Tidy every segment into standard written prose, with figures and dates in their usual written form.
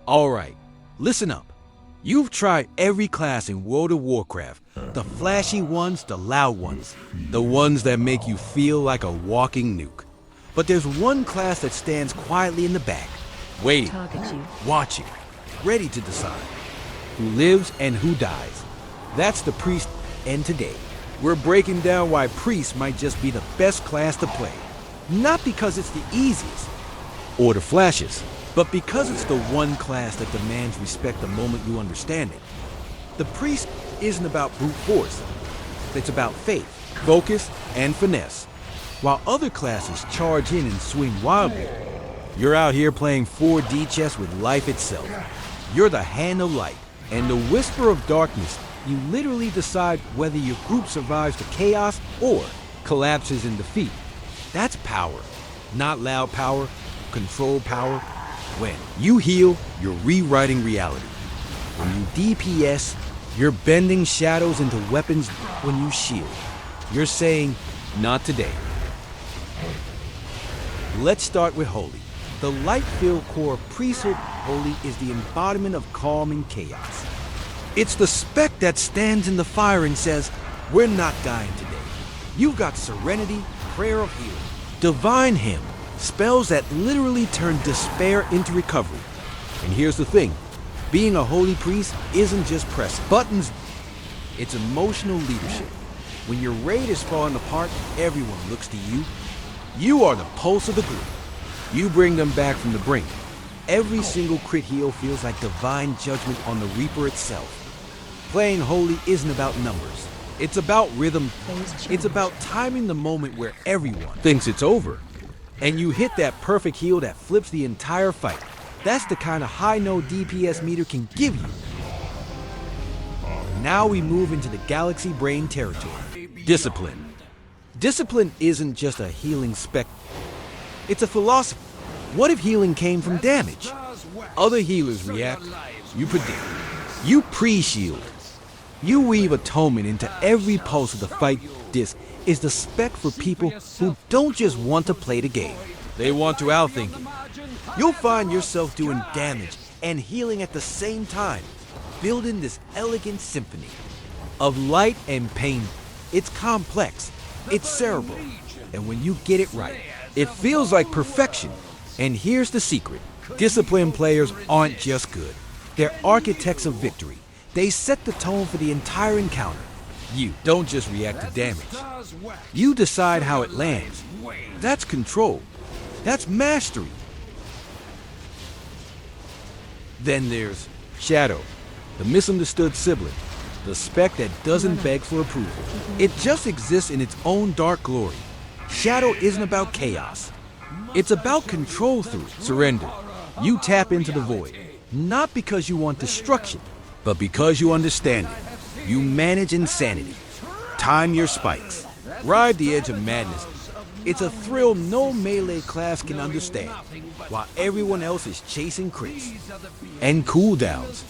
Alright, listen up. You've tried every class in World of Warcraft. The flashy ones, the loud ones. The ones that make you feel like a walking nuke. But there's one class that stands quietly in the back, waiting, watching, ready to decide who lives and who dies. That's the priest, and today, we're breaking down why priests might just be the best class to play. Not because it's the easiest, or the flashiest, but because it's the one class that demands respect the moment you understand it. The priest isn't about brute force. It's about faith, focus, and finesse. While other classes charge in and swing wildly, you're out here playing 4D chess with life itself. You're the hand of light, and the whisper of darkness. You literally decide whether your group survives the chaos or collapses in defeat. That's power, not loud power, controlled power. When you heal, you're rewriting reality. When you DPS, you're bending shadows into weapons. When you shield, you're saying, not today. Let's start with Holy. The light-filled core priesthood. Holy is the embodiment of calm and chaos. It's the spec that stands in the fire and says, we're not dying today. You've got serenity, prayer of healing, divine hymn, spells that literally turn despair into recovery. And here's the thing, being a holy priest isn't just press buttons, it's emotional leadership. When your raid is falling apart, everyone looks to you. You are the pulse of the group. You bring them back from the brink. Every single crit heal feels like divine judgment on the Reaper itself. Playing holy isn't about numbers. It's about rhythm. It's about timing the moment where everyone thinks it's over. And you hit that perfect heal that flips the entire fight. That's the kind of high no DPS meter can give you. Now we move into the galaxy brain territory. Discipline. Discipline isn't just a healing spec. It's a philosophy. What if healing came from damage? Other healers react. You predict. You pre-shield. You weave Atonement into every pulse of the fight. This is the spec for people who don't just want to play the game. They want to outthink it. You'll find yourself doing damage and healing at the same time, building this elegant symphony of light and pain. It's complex, it's cerebral, and when you get it right, it feels like perfection. And here's the secret. Disciplined players aren't just good. They're architects of victory. They set the tone for the entire encounter. You don't just react to damage. You decide how it lands. That's control. That's mastery. Then there's Shadow, the misunderstood sibling, the spec that doesn't beg for approval. It just exists in its own dark glory. Shadow isn't about chaos. It's about control through surrender. You tap into the void, not because you want destruction, but because you understand it. You manage insanity, time your spikes, ride the edge of madness. It's a thrill no melee class can understand, while everyone else is chasing crits and cooldowns.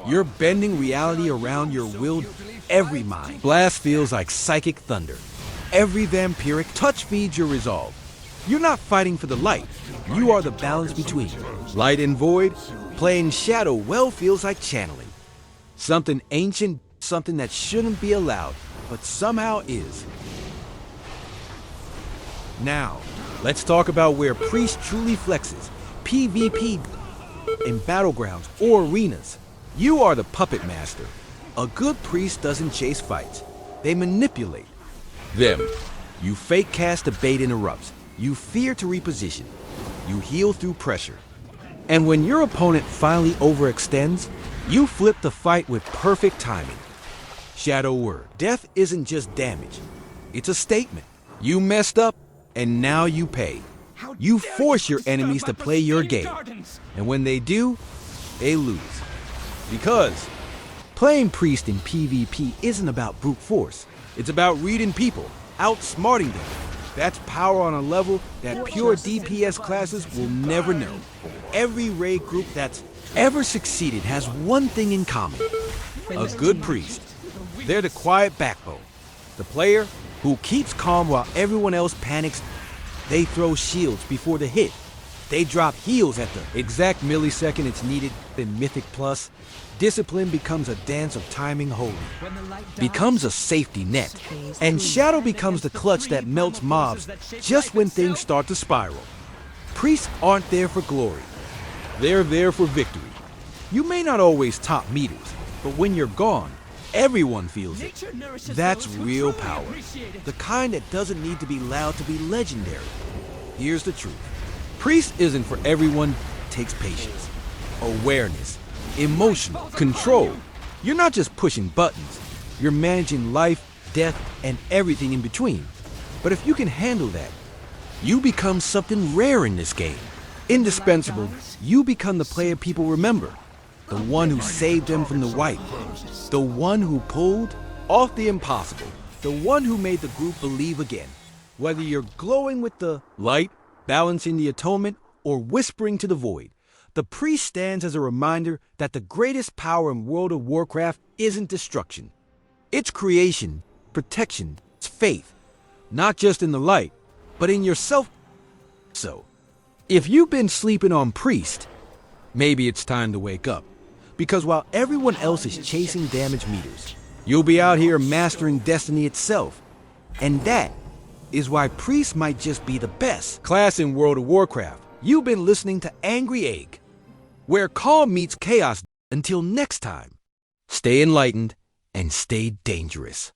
You're bending reality around your will. Every mind blast feels like psychic thunder. Every vampiric touch feeds your resolve. You're not fighting for the light. You are the balance between light and void. Playing Shadow well feels like channeling. Something ancient, something that shouldn't be allowed, but somehow is. Now, let's talk about where Priest truly flexes. PvP in battlegrounds or arenas. You are the puppet master. A good priest doesn't chase fights. They manipulate them. You fake cast a bait interrupts. You fear to reposition. You heal through pressure. And when your opponent finally overextends, you flip the fight with perfect timing. Shadow word. Death isn't just damage. It's a statement. You messed up, and now you pay. You force your enemies to play your game. And when they do, they lose. Because playing priest in PvP isn't about brute force. It's about reading people, outsmarting them. That's power on a level that pure DPS classes will never know. Every raid group that's ever succeeded has one thing in common. A good priest. They're the quiet backbone. The player who keeps calm while everyone else panics. They throw shields before the hit. They drop heals at the exact millisecond it's needed. In Mythic Plus, discipline becomes a dance of timing holy, becomes a safety net, and Shadow becomes the clutch that melts mobs just when things start to spiral. Priests aren't there for glory. They're there for victory. You may not always top meters, but when you're gone, everyone feels it. That's real power. The kind that doesn't need to be loud to be legendary. Here's the truth. Priest isn't for everyone. It takes patience, awareness, emotional control. You're not just pushing buttons. You're managing life, death, and everything in between. But if you can handle that, you become something rare in this game. Indispensable, you become the player people remember. The one who saved them from the wipe. The one who pulled off the impossible. The one who made the group believe again. Whether you're glowing with the light, balancing the atonement, or whispering to the void, the priest stands as a reminder that the greatest power in World of Warcraft isn't destruction. It's creation, protection, it's faith. Not just in the light, but in yourself. So, if you've been sleeping on priest, maybe it's time to wake up. Because while everyone else is chasing damage meters, you'll be out here mastering destiny itself. And that is why priest might just be the best class in World of Warcraft. You've been listening to Angry Egg, where calm meets chaos. Until next time, stay enlightened and stay dangerous.